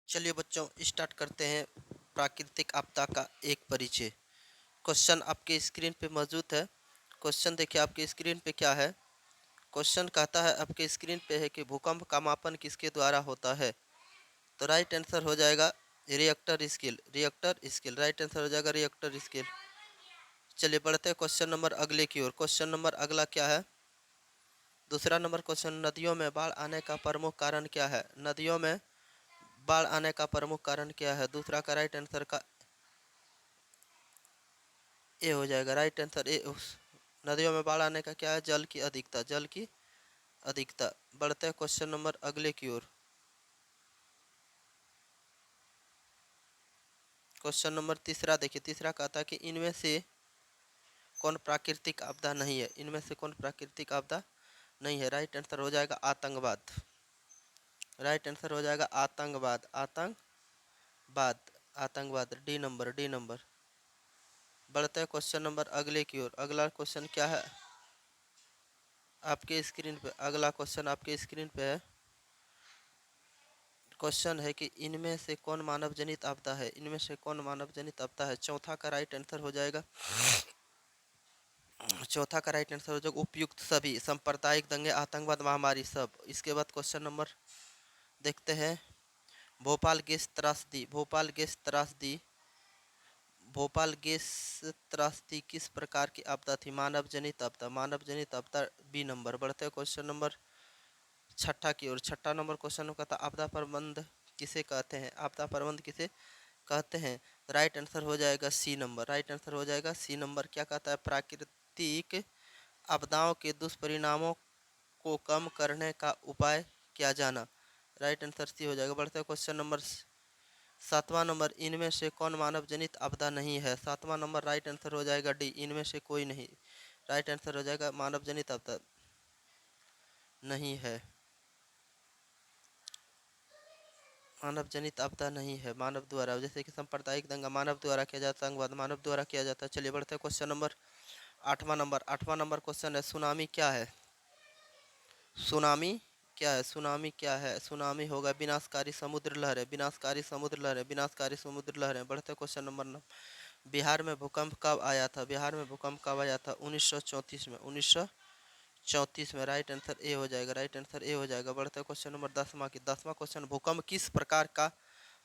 चलिए बच्चों स्टार्ट करते हैं प्राकृतिक आपदा का एक परिचय। क्वेश्चन आपके स्क्रीन पे मौजूद है। क्वेश्चन देखिए आपके स्क्रीन पे क्या है। क्वेश्चन कहता है आपके स्क्रीन पे है कि भूकंप का मापन किसके द्वारा होता है। तो राइट आंसर हो जाएगा Richter scale. Richter scale right answer हो जाएगा रिएक्टर स्केल। चलिए बढ़ते हैं क्वेश्चन नंबर अगले की ओर। क्वेश्चन नंबर अगला क्या है। दूसरा नंबर क्वेश्चन, नदियों में बाढ़ आने का प्रमुख कारण क्या है। नदियों में बाढ़ आने का प्रमुख कारण क्या है। दूसरा का राइट आंसर का ए हो जाएगा। Right answer A. नदियों में बाढ़ आने का क्या है, जल की अधिकता। जल की अधिकता। बढ़ते हैं क्वेश्चन नंबर अगले की ओर। क्वेश्चन नंबर तीसरा देखिए। तीसरा कहता है कि इनमें से कौन प्राकृतिक आपदा नहीं है। इनमें से कौन प्राकृतिक आपदा नहीं है। राइट आंसर हो जाएगा आतंकवाद। राइट आंसर हो जाएगा आतंकवाद। आतंकवाद। आतंकवाद। D number. D number. बढ़ते हैं क्वेश्चन नंबर अगले की ओर। अगला क्वेश्चन क्या है आपके स्क्रीन पे। अगला क्वेश्चन आपके स्क्रीन पे है। क्वेश्चन है कि इनमें से कौन मानव जनित आपदा है। इनमें से कौन मानव जनित आपदा है। चौथा का राइट आंसर हो जाएगा। चौथा का राइट आंसर हो जाएगा उपयुक्त सभी। सांप्रदायिक दंगे, आतंकवाद, महामारी सब। इसके बाद क्वेश्चन नंबर देखते हैं। भोपाल गैस त्रासदी। भोपाल गैस त्रासदी। भोपाल गैस त्रासदी किस प्रकार की आपदा थी। मानव जनित आपदा। मानव जनित आपदा बी नंबर। बढ़ते हैं क्वेश्चन नंबर छठा की ओर। छठा नंबर क्वेश्चन कहता है आपदा प्रबंध किसे कहते हैं। आपदा प्रबंध किसे कहते हैं। राइट आंसर हो जाएगा सी नंबर। राइट आंसर हो जाएगा सी नंबर। क्या कहता है, प्राकृतिक आपदाओं के दुष्परिणामों को कम करने का उपाय किया जाना। राइट आंसर सी हो जाएगा। बढ़ते हैं क्वेश्चन नंबर सातवां नंबर, इनमें से कौन मानव जनित आपदा नहीं है। सातवां नंबर राइट आंसर हो जाएगा डी, इनमें से कोई नहीं। राइट आंसर हो जाएगा मानव जनित आपदा नहीं है। मानव जनित आपदा नहीं है। मानव द्वारा, जैसे कि सांप्रदायिक दंगा मानव द्वारा किया जाता है, आतंकवाद मानव द्वारा किया जाता है। चलिए बढ़ते हैं क्वेश्चन नंबर आठवां नंबर। आठवां नंबर क्वेश्चन है सुनामी क्या है। सुनामी क्या है। सुनामी क्या है। सुनामी होगा विनाशकारी समुद्र लहरें। विनाशकारी समुद्र लहरें। विनाशकारी समुद्र लहरें। बढ़ते क्वेश्चन नंबर 9। बिहार में भूकंप कब आया था। बिहार में भूकंप कब आया था। 1934 में। 1934 में। राइट आंसर ए हो जाएगा। राइट आंसर ए हो जाएगा। बढ़ते क्वेश्चन नंबर 10वां की। 10वां क्वेश्चन, भूकंप किस प्रकार का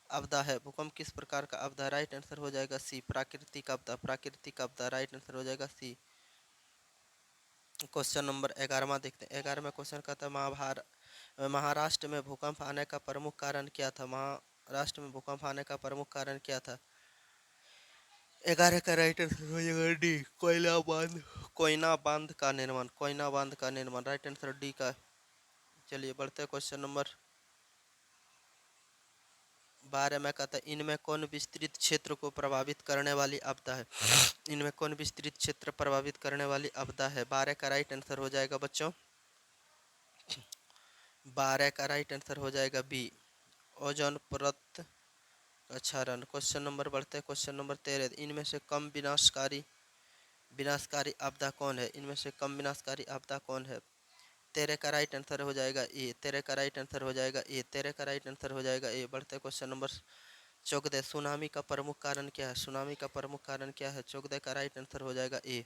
आपदा है। भूकंप किस प्रकार का आपदा। राइट आंसर हो जाएगा सी, प्राकृतिक आपदा। प्राकृतिक आपदा। राइट आंसर हो जाएगा सी। क्वेश्चन नंबर 11वां देखते हैं। 11वां क्वेश्चन कहता है महाराष्ट्र में भूकंप आने का प्रमुख कारण क्या था। महाराष्ट्र में भूकंप आने का प्रमुख कारण क्या था। 11 का राइट आंसर हो जाएगा डी, कोयला बांध। कोयना बांध का निर्माण। कोयना बांध का निर्माण। राइट आंसर डी का। चलिए बढ़ते हैं क्वेश्चन नंबर 12 में कहता है इनमें कौन विस्तृत क्षेत्र को प्रभावित करने वाली आपदा है। इनमें कौन विस्तृत क्षेत्र प्रभावित करने वाली आपदा है। 12 का राइट आंसर हो जाएगा बच्चों। 12 का राइट आंसर हो जाएगा बी, ओजोन परत का क्षरण। क्वेश्चन नंबर बढ़ते हैं क्वेश्चन नंबर 13। इनमें से कम विनाशकारी विनाशकारी आपदा कौन है। इनमें से कम विनाशकारी आपदा कौन है। 13 का राइट आंसर हो जाएगा ए। 13 का राइट आंसर हो जाएगा ए। 13 का राइट आंसर हो जाएगा ए। बढ़ते क्वेश्चन नंबर 14। सुनामी का प्रमुख कारण क्या है। सुनामी का प्रमुख कारण क्या है। 14 का राइट आंसर हो जाएगा ए।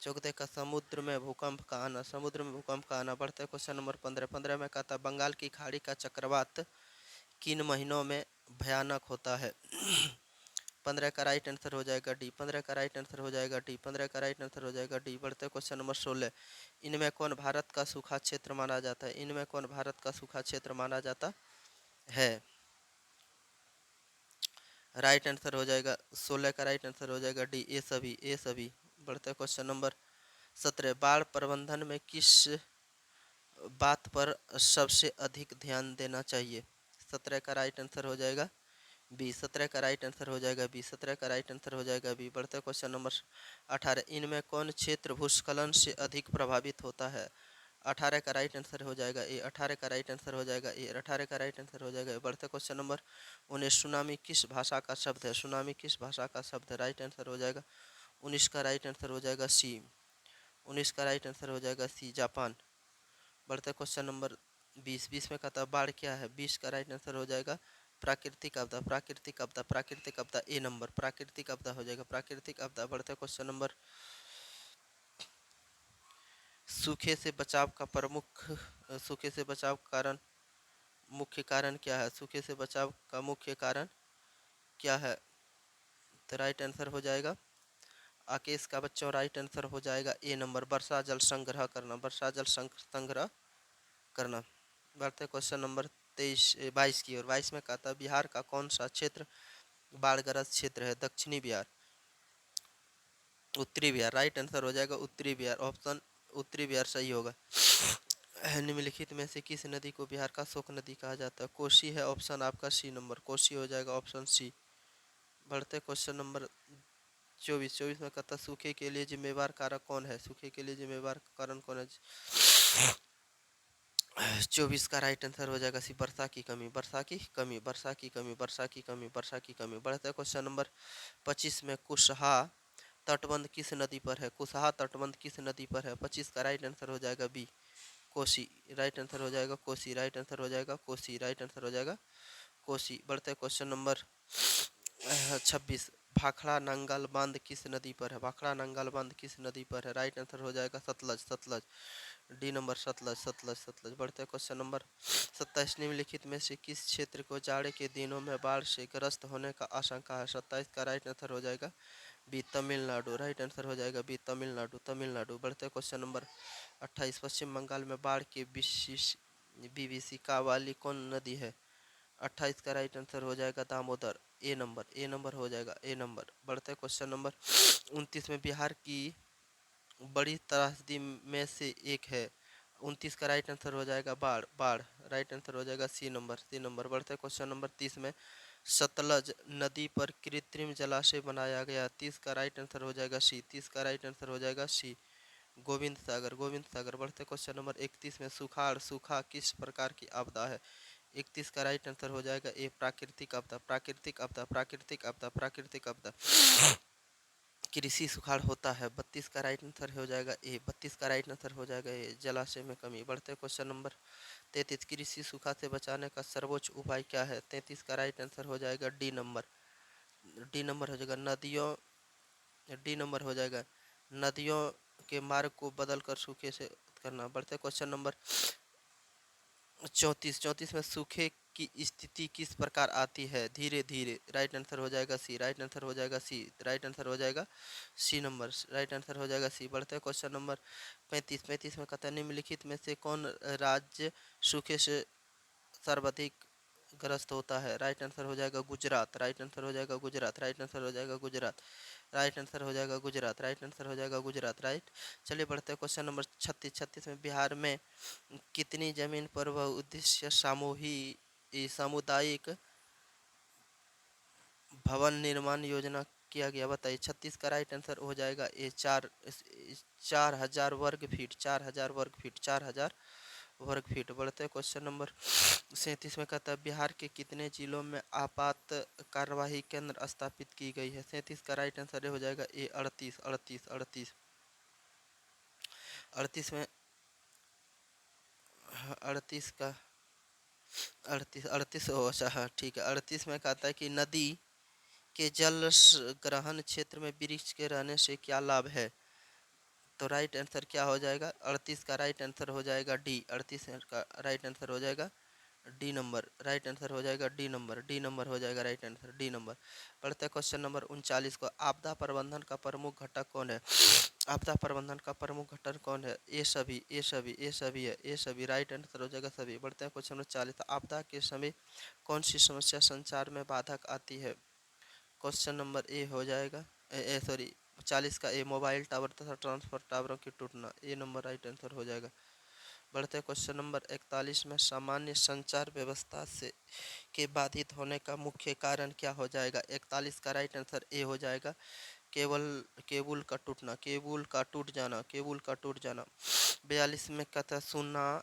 14 का समुद्र में भूकंप का आना। समुद्र में भूकंप का आना। बढ़ते क्वेश्चन नंबर 15। 15 में कहता बंगाल की खाड़ी का चक्रवात किन महीनों में भयानक होता है। 15 का राइट आंसर हो जाएगा डी। 15 का राइट आंसर हो जाएगा डी। 15 का राइट आंसर हो जाएगा डी। बढ़ते क्वेश्चन नंबर 16। इनमें कौन भारत का सूखा क्षेत्र माना जाता है। इनमें कौन भारत का सूखा क्षेत्र माना जाता है। राइट आंसर हो जाएगा 16 का राइट आंसर हो जाएगा डी, ए सभी। ए सभी। बढ़ते क्वेश्चन नंबर 17। बाढ़ प्रबंधन में किस बात पर सबसे अधिक ध्यान देना चाहिए। 17 का राइट आंसर हो जाएगा बी। 17 का राइट आंसर हो जाएगा बी। 17 का राइट आंसर हो जाएगा बी। बढ़ते क्वेश्चन नंबर 18। इनमें कौन क्षेत्र भूस्खलन से अधिक प्रभावित होता है। 18 का राइट आंसर हो जाएगा ए। 18 का राइट आंसर हो जाएगा ए। 18 का राइट आंसर हो जाएगा ए। बढ़ते क्वेश्चन नंबर 19। सुनामी किस भाषा का शब्द है। सुनामी किस भाषा का शब्द है। राइट आंसर हो जाएगा 19 का राइट आंसर हो जाएगा सी। 19 का राइट आंसर हो जाएगा सी, जापान। बढ़ते क्वेश्चन नंबर 20। 20 में कहता है बाढ़ क्या है। 20 का राइट आंसर हो जाएगा प्राकृतिक आपदा, प्राकृतिक आपदा, प्राकृतिक आपदा, ए नंबर प्राकृतिक आपदा हो जाएगा, प्राकृतिक आपदा। बढ़ते क्वेश्चन नंबर, सूखे से बचाव का प्रमुख, सूखे से बचाव का कारण, मुख्य कारण क्या है? सूखे से बचाव का मुख्य कारण क्या है? तो राइट आंसर हो जाएगा आकेश का बच्चों, राइट आंसर हो जाएगा ए नंबर, वर्षा जल संग्रह करना, वर्षा जल संग्रह करना। बढ़ते क्वेश्चन नंबर 22 की ओर। 22 में कहता है बिहार का कौन सा क्षेत्र बाढ़ग्रस्त क्षेत्र है? दक्षिणी बिहार, उत्तरी बिहार, राइट आंसर हो जाएगा उत्तरी बिहार, ऑप्शन उत्तरी बिहार सही होगा। निम्नलिखित में से किस नदी को बिहार का शोक नदी कहा जाता है? कोसी है, ऑप्शन आपका सी नंबर, कोसी हो जाएगा ऑप्शन सी। बढ़ते क्वेश्चन नंबर 24 में कहता सूखे के लिए जिम्मेवार कारक कौन है? सूखे के लिए जिम्मेवार कारण कौन है? 24 का राइट आंसर हो जाएगा सी, वर्षा की कमी, वर्षा की कमी, वर्षा की कमी, वर्षा की कमी, वर्षा की कमी। बढ़ते क्वेश्चन नंबर 25 में कुशहा तटबंध किस नदी पर है? कुशहा तटबंध किस नदी पर है? 25 का राइट आंसर हो जाएगा बी, कोसी, राइट आंसर हो जाएगा कोसी, राइट आंसर हो जाएगा कोसी, राइट आंसर हो जाएगा कोसी। बढ़ते क्वेश्चन नंबर 26, भाखड़ा नंगल बांध किस नदी पर है? भाखड़ा नंगल बांध किस नदी पर है? राइट आंसर हो जाएगा सतलज, सतलज, डी नंबर सतलज, सतलज, सतलज। बढ़ते क्वेश्चन नंबर 27, निम्नलिखित में से किस क्षेत्र को जाड़े के दिनों में बाढ़ से ग्रस्त होने का आशंका है? 27 का राइट आंसर हो जाएगा बी, तमिलनाडु, राइट आंसर हो जाएगा बी, तमिलनाडु, तमिलनाडु। बढ़ते क्वेश्चन नंबर 28, पश्चिम बंगाल में बाढ़ की विभीषिका वाली कौन नदी है? 28 का राइट आंसर हो जाएगा दामोदर, ए नंबर, ए नंबर हो जाएगा ए नंबर। बढ़ते क्वेश्चन नंबर 29 में बिहार की बड़ी त्रासदी में से एक है? 29 का राइट आंसर हो जाएगा बाढ़, बाढ़, राइट आंसर हो जाएगा सी नंबर, सी नंबर। बढ़ते क्वेश्चन नंबर 30 में सतलज नदी पर कृत्रिम जलाशय बनाया गया, 30 का राइट आंसर हो जाएगा सी, 30 का राइट आंसर हो जाएगा सी, गोविंद सागर, गोविंद सागर। बढ़ते क्वेश्चन नंबर 31 में सुखाड़, सूखा किस प्रकार की आपदा है? 31 का राइट आंसर हो जाएगा ए, प्राकृतिक आपदा, प्राकृतिक आपदा, प्राकृतिक आपदा, प्राकृतिक आपदा। कृषि सुखाड़ होता है, 32 का राइट आंसर हो जाएगा ए, 32 का राइट आंसर हो जाएगा ए, जलाशय में कमी। बढ़ते क्वेश्चन नंबर 33, कृषि सूखा से बचाने का सर्वोच्च उपाय क्या है? 33 का राइट आंसर हो जाएगा डी नंबर, डी नंबर हो जाएगा नदियों, डी नंबर हो जाएगा नदियों के मार्ग को बदलकर सूखे से करना। बढ़ते क्वेश्चन नंबर 34, 34 में सूखे की स्थिति किस प्रकार आती है? धीरे धीरे, राइट आंसर हो जाएगा सी, राइट आंसर हो जाएगा सी, राइट आंसर हो जाएगा सी नंबर, राइट आंसर हो जाएगा सी। बढ़ते क्वेश्चन नंबर 35, 35 में कहता है निम्नलिखित में से कौन राज्य सूखे से सर्वाधिक ग्रस्त होता है? राइट आंसर हो जाएगा गुजरात, राइट आंसर हो जाएगा गुजरात, राइट आंसर हो जाएगा गुजरात, राइट आंसर हो जाएगा गुजरात, राइट आंसर हो जाएगा गुजरात, राइट। चलिए बढ़ते हैं क्वेश्चन नंबर 36, 36 में बिहार में कितनी जमीन पर वह उद्देश्य सामुदायिक भवन निर्माण योजना किया गया? बताइए। 36 का राइट आंसर हो जाएगा ए, 4,000 वर्ग फीट, 4,000 वर्ग फीट, 4,000 वर्ग फीट। बढ़ते क्वेश्चन नंबर 37 में कहता है बिहार के कितने जिलों में आपात कार्यवाही केंद्र स्थापित की गई है? 37 का राइट आंसर हो जाएगा ए, 38, 38, 38, 38 में, 38 का 38, 38 हो, अच्छा हाँ ठीक है। 38 में कहता है कि नदी के जल ग्रहण क्षेत्र में वृक्ष के रहने से क्या लाभ है? तो राइट आंसर क्या हो जाएगा? 38 का राइट आंसर हो जाएगा डी, 38 का राइट आंसर हो जाएगा डी नंबर, राइट आंसर हो जाएगा डी नंबर, डी नंबर हो जाएगा राइट आंसर, डी नंबर। बढ़ते क्वेश्चन नंबर 39 को, आपदा प्रबंधन का प्रमुख घटक कौन है? आपदा प्रबंधन का प्रमुख घटक कौन है? ए सभी, ए सभी, ए सभी है, ए सभी, राइट आंसर हो जाएगा सभी। बढ़ते हैं क्वेश्चन नंबर 40, आपदा के समय कौन सी समस्या संचार में बाधक आती है? क्वेश्चन नंबर ए हो जाएगा ए सॉरी 40 का ए, मोबाइल टावर तथा ट्रांसफर टावरों की टूटना, ए नंबर राइट आंसर हो जाएगा। बढ़ते क्वेश्चन नंबर 41 में सामान्य संचार व्यवस्था से के बाधित होने का मुख्य कारण क्या हो जाएगा? 41 का राइट आंसर ए हो जाएगा केवल केबल का टूटना, केबल का टूट जाना, केबल का टूट जाना। 42 में कहता है सुना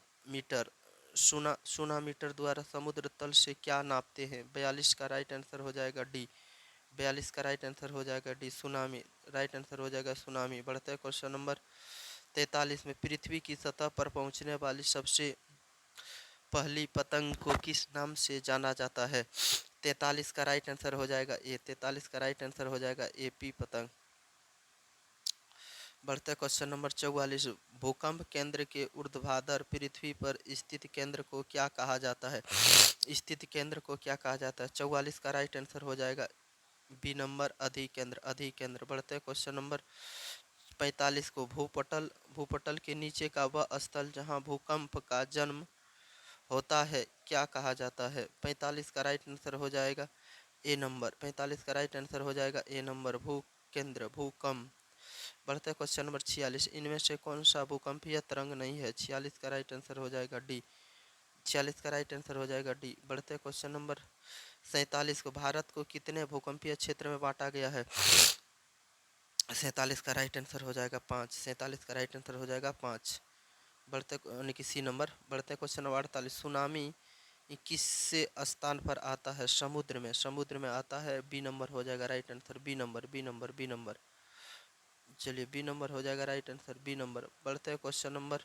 मीटर द्वारा समुद्र तल से क्या नापते हैं? 42 का राइट आंसर हो जाएगा डी, 42 का राइट आंसर हो जाएगा डी, सुनामी, राइट आंसर हो जाएगा सुनामी। बढ़ते हैं क्वेश्चन नंबर 43 में पृथ्वी की सतह पर पहुंचने वाली सबसे पहली पतंग को किस नाम से जाना जाता है? 43 का राइट आंसर हो जाएगा ए। 43 का राइट आंसर हो जाएगा एपी पतंग। बढ़ते क्वेश्चन नंबर 44। भूकंप केंद्र के ऊर्ध्वाधर पृथ्वी पर स्थित केंद्र को क्या कहा जाता है? स्थित केंद्र को क्या कहा जाता है? 44 का राइट आंसर हो जाएगा बी नंबर अधिकेंद्र। अधिकेंद्र। बढ़ते क्वेश्चन नंबर 45 को भूपटल भूपटल के नीचे का वह स्थल जहां भूकंप का जन्म होता है क्या कहा जाता है? 45 का राइट आंसर हो जाएगा ए नंबर। 45 का राइट आंसर हो जाएगा ए नंबर भू केंद्र भूकंप। बढ़ते क्वेश्चन नंबर 46। इनमें से कौन सा भूकंपीय तरंग नहीं है? 46 का राइट आंसर हो जाएगा डी। 46 का राइट आंसर हो जाएगा डी। बढ़ते क्वेश्चन नंबर 47 को भारत को कितने भूकंपीय क्षेत्र में बांटा गया है? 47 का राइट आंसर हो जाएगा 5। 47 का राइट आंसर हो जाएगा 5। बढ़ते यानी कि सी नंबर। बढ़ते क्वेश्चन नंबर 48। सुनामी किस स्थान पर आता है? समुद्र में। समुद्र में आता है बी नंबर हो जाएगा right answer B number B number B number. चलिए बी नंबर हो जाएगा राइट आंसर बी नंबर। बढ़ते क्वेश्चन नंबर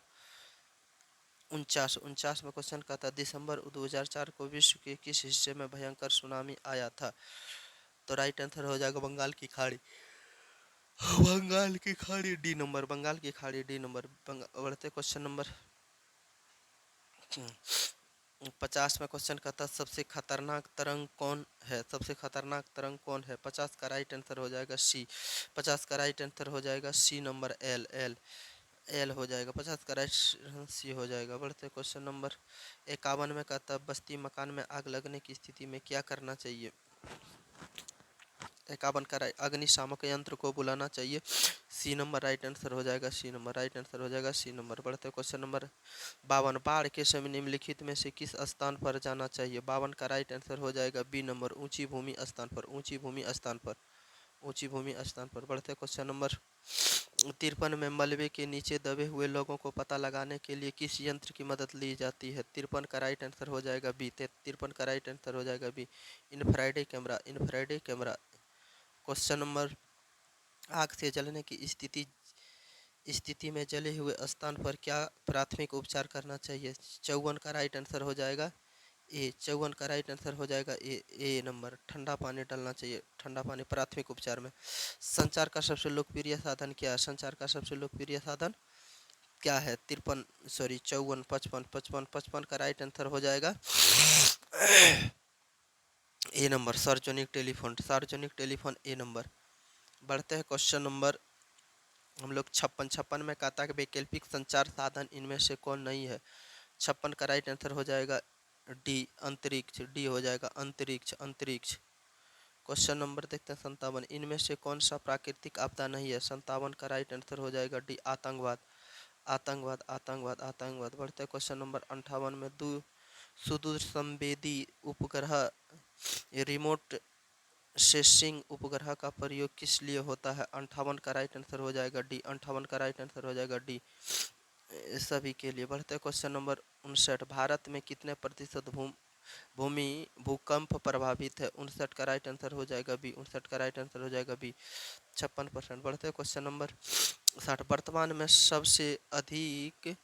49 में क्वेश्चन कहता है दिसंबर 2004 को विश्व के किस हिस्से में भयंकर सुनामी आया था? तो राइट आंसर हो जाएगा बंगाल की खाड़ी। बंगाल की खाड़ी डी नंबर। बंगाल की खाड़ी डी नंबर। बढ़ते क्वेश्चन नंबर 50 में क्वेश्चन कहता है सबसे खतरनाक तरंग कौन है? सबसे खतरनाक तरंग कौन है? 50 का राइट आंसर हो जाएगा सी। 50 का राइट आंसर हो जाएगा C number L L. L हो जाएगा। 50 का राइट सी हो जाएगा। बढ़ते क्वेश्चन नंबर 51 में कहता है बस्ती मकान में आग लगने की स्थिति में क्या करना चाहिए? 51 का राइट अग्निशामक यंत्र को बुलाना चाहिए। सी नंबर राइट आंसर हो जाएगा सी नंबर। राइट आंसर हो जाएगा सी नंबर। बढ़ते क्वेश्चन नंबर 52। बाढ़ के समय निम्नलिखित में से किस स्थान पर जाना चाहिए? 52 का राइट आंसर हो जाएगा बी नंबर ऊंची भूमि स्थान पर। ऊंची भूमि स्थान पर। ऊंची भूमि स्थान पर। बढ़ते क्वेश्चन नंबर 53 में मलबे के नीचे दबे हुए लोगों को पता लगाने के लिए किस यंत्र की मदद ली जाती है? 53 का राइट आंसर हो जाएगा बी। 53 का राइट आंसर हो जाएगा B infrared camera. Infrared camera. Question number आग से जलने की स्थिति में जले हुए स्थान पर क्या प्राथमिक उपचार करना चाहिए? 54 का राइट आंसर हो जाएगा ए। 54 का राइट आंसर हो जाएगा ए नंबर। ठंडा पानी डालना चाहिए। ठंडा पानी प्राथमिक उपचार में। संचार का सबसे लोकप्रिय साधन क्या है? संचार का सबसे लोकप्रिय साधन क्या है? 53 सॉरी 54 55 55 55 का राइट आंसर हो जाएगा ए नंबर सार्वजनिक टेलीफोन। सार्वजनिक टेलीफोन ए नंबर। बढ़ते हैं क्वेश्चन नंबर हम लोग 56 में कहता है कि वैकल्पिक संचार साधन इनमें से कौन नहीं है? 56 का राइट आंसर हो जाएगा डी अंतरिक्ष। डी हो जाएगा अंतरिक्ष अंतरिक्ष। क्वेश्चन नंबर देखते हैं 57। इनमें से कौन सा प्राकृतिक आपदा नहीं है? 57 का राइट आंसर हो जाएगा डी आतंकवाद। आतंकवाद आतंकवाद आतंकवाद। बढ़ते हैं क्वेश्चन नंबर 58 में सुदूर संवेदी उपग्रह रिमोट सेंसिंग उपग्रह का प्रयोग किस लिए होता है? 58 का राइट आंसर हो जाएगा डी। 58 का राइट आंसर हो जाएगा डी सभी के लिए। बढ़ते क्वेश्चन नंबर 59। भारत में कितने प्रतिशत भूमि भूकंप प्रभावित है? 59 का राइट आंसर हो जाएगा बी। 59 का राइट आंसर हो जाएगा बी 56%। बढ़ते क्वेश्चन नंबर 60। वर्तमान में सबसे अधिक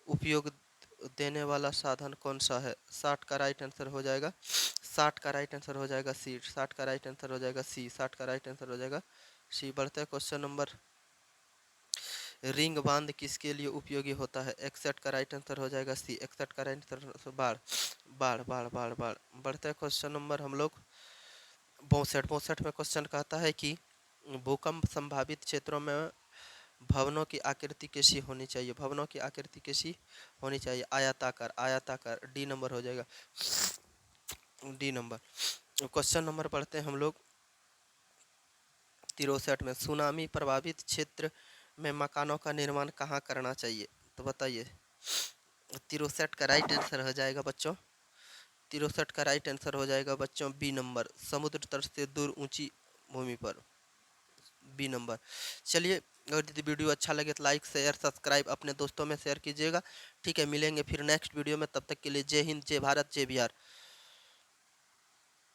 उपयोग देने वाला साधन कौन सा है? 60 का राइट आंसर हो जाएगा 60 का राइट आंसर हो जाएगा सी। 60 का राइट आंसर हो जाएगा सी। 60 का राइट आंसर हो जाएगा सी। बढ़ते क्वेश्चन नंबर रिंग बांध किसके लिए उपयोगी होता है? 61 का राइट आंसर हो जाएगा सी। 61 का राइट आंसर बाढ़ बाढ़ बाढ़ बाढ़ बाढ़। बढ़ते क्वेश्चन नंबर हम लोग 62 में क्वेश्चन कहता है कि भूकंप संभावित क्षेत्रों में भवनों की आकृति कैसी होनी चाहिए? भवनों की आकृति कैसी होनी चाहिए? आयताकार। आयताकार डी नंबर हो जाएगा डी नंबर। क्वेश्चन नंबर पढ़ते हैं हम लोग 63 में सुनामी प्रभावित क्षेत्र में मकानों का निर्माण कहाँ करना चाहिए? तो बताइए 63 का राइट आंसर हो जाएगा बच्चों 63 का राइट आंसर हो जाएगा बच्चों बी नंबर समुद्र तट से दूर ऊंची भूमि पर। B number. चलिए अगर यदि वीडियो अच्छा लगे तो लाइक शेयर सब्सक्राइब अपने दोस्तों में शेयर कीजिएगा। ठीक है मिलेंगे फिर नेक्स्ट वीडियो में। तब तक के लिए जय हिंद जय भारत जय बिहार।